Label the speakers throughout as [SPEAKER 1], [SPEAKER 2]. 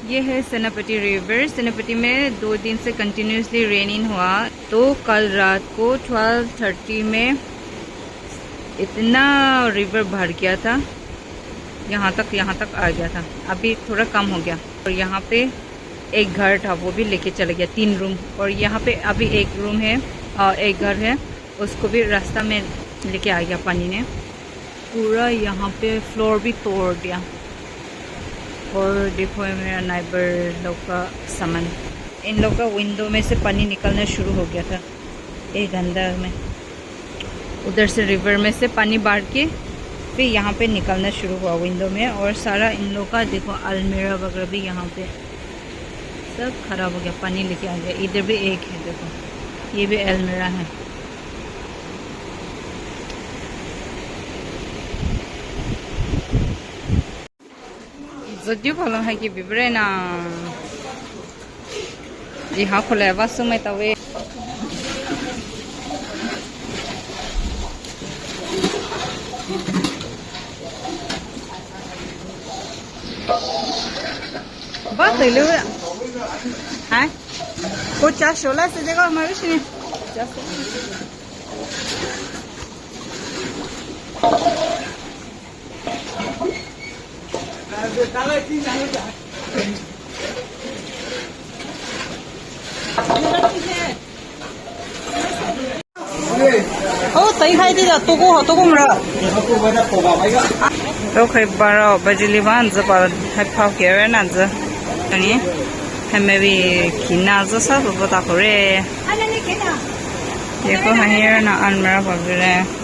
[SPEAKER 1] ये है सेनापति रिवर। सेनापति में 2 दिन से कंटिन्यूसली रेनिंग हुआ, तो कल रात को 12:30 में इतना रिवर भर गया था, यहाँ तक आ गया था। अभी थोड़ा कम हो गया। और यहाँ पे एक घर था, वो भी लेके चला गया, 3 रूम। और यहाँ पे अभी एक रूम है और एक घर है, उसको भी रास्ता में लेके आ गया पानी ने। पूरा यहाँ पे फ्लोर भी तोड़ दिया। और देखो मेरा नाइबर लोग का सामान, इन लोग का विंडो में से पानी निकलना शुरू हो गया था एक अंदर में। उधर से रिवर में से पानी बाढ़ के फिर यहाँ पे निकलना शुरू हुआ विंडो में। और सारा इन लोग का देखो अलमीरा वगैरह भी यहाँ पे सब खराब हो गया, पानी लेके आ गया। इधर भी एक है, देखो ये भी अलमीरा है। जल्दी बोलो है कि बिबरे ना जी हाँ खोले बस में तवे बात ले लो हैं को 416 से जगह हमारे से ओ तई खाई दी तो को मरा तो खै 12 बजे बान ज पर है फाव के रे ना ज अनि हमें भी खिना ज सब बता करे देखो है ना अलमीरा वगैरह।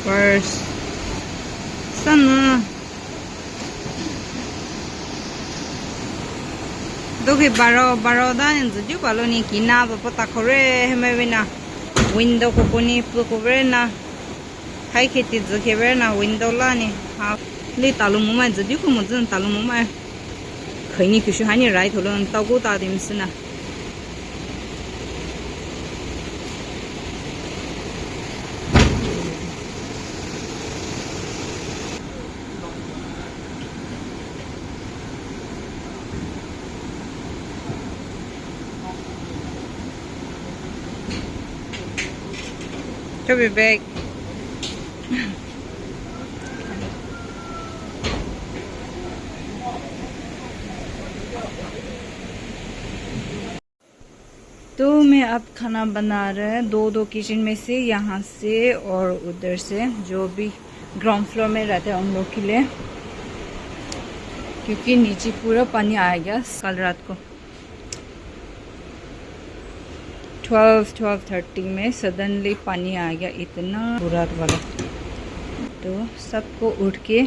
[SPEAKER 1] पर्स सन दोगे 12 दान जो पालो नी किना पता करे हमें भी ना विंडो को कोनी को ना हाई खेती जो के ना विंडो ला नी हाँ ले तालु मुमा जो को मुझे तालु मुमा खैनी कुछ हानि राइट होलो तागो तादिम से ना be back. तो मैं अब खाना बना रहा है दो किचन में से, यहाँ से और उधर से, जो भी ग्राउंड फ्लोर में रहते हैं उन लोग के लिए, क्योंकि नीचे पूरा पानी आ गया कल रात को। 12:30 में सडनली पानी आ गया, इतना बुरा वाला। तो सबको उठ के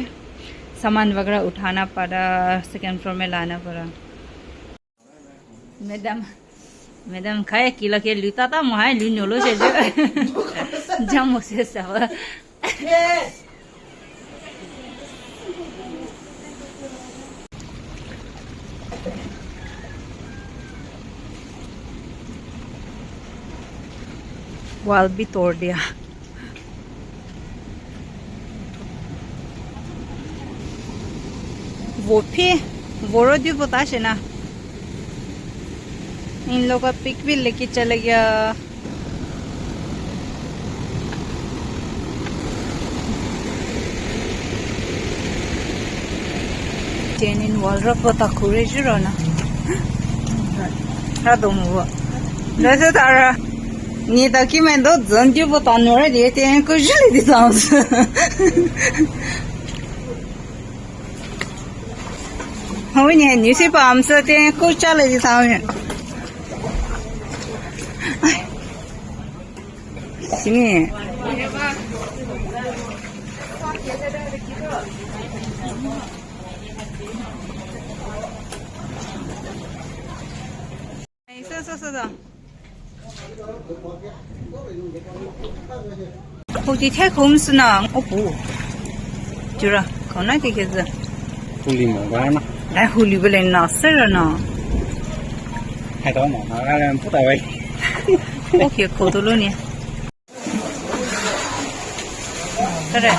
[SPEAKER 1] सामान वगैरह उठाना पड़ा, सेकेंड फ्लोर में लाना पड़ा। मैडम खाए किला के लुता था मुहाय लुनोलो से जम से सब वाल भी तोड़ दिया। वो भी दी बताशे ना, इन लोग का पिक भी लेके चले गया। चेनिन वाल रख बता खुरे जुरो ना रादो मुआ जैसे तारा你的根本都真就不到那儿的，点个日里的样子。我问你，你是把我们这点够家里的上面？哎，行。哎，是的。后几天空是呢，我不，就是可能这个是。狐狸没关嘛？哎，狐狸不能拿死了呢。太多嘛，那人不到位。 오케이 고도로니. 그래.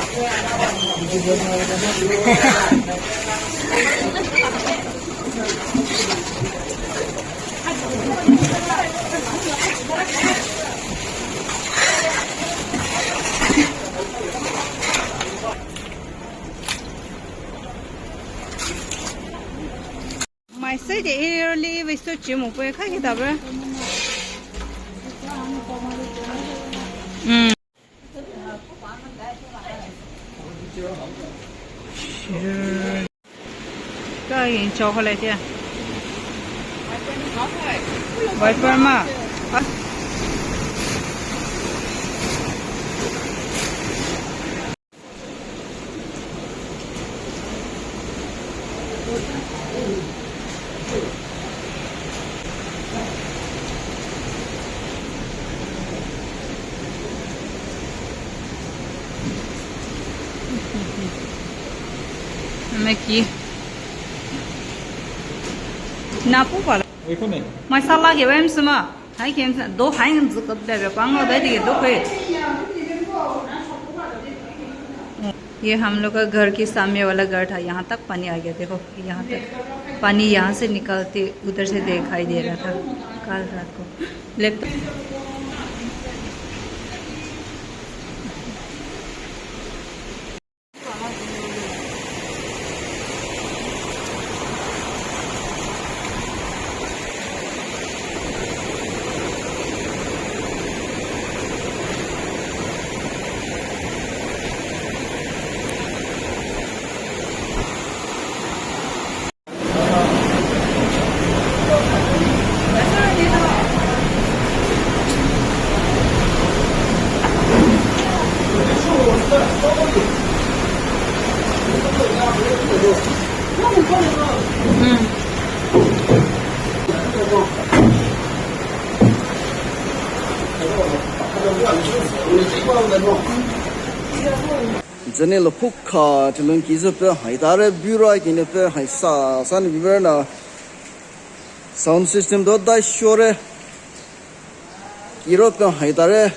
[SPEAKER 1] Mày xây để early với số chữ một cái khác gì đó vậy? Cái gì cho họ lại chứ? Wiper mà. Aqui. Na pupala. Masala के वैम समा हाई के दो हाई हम ज़िक्र दे पांगा दे दिए दो पे ये हम लोग का घर के सामने वाला घर था यहाँ तक पानी आ गया देखो यहाँ तक पानी यहाँ से निकलते उधर से दिखाई दे रहा था कल रात को लेकिन
[SPEAKER 2] 这里了铺卡，这轮其实不还大的比如今天不还啥里边呢 ，sound system 都带小的，一路不还大的。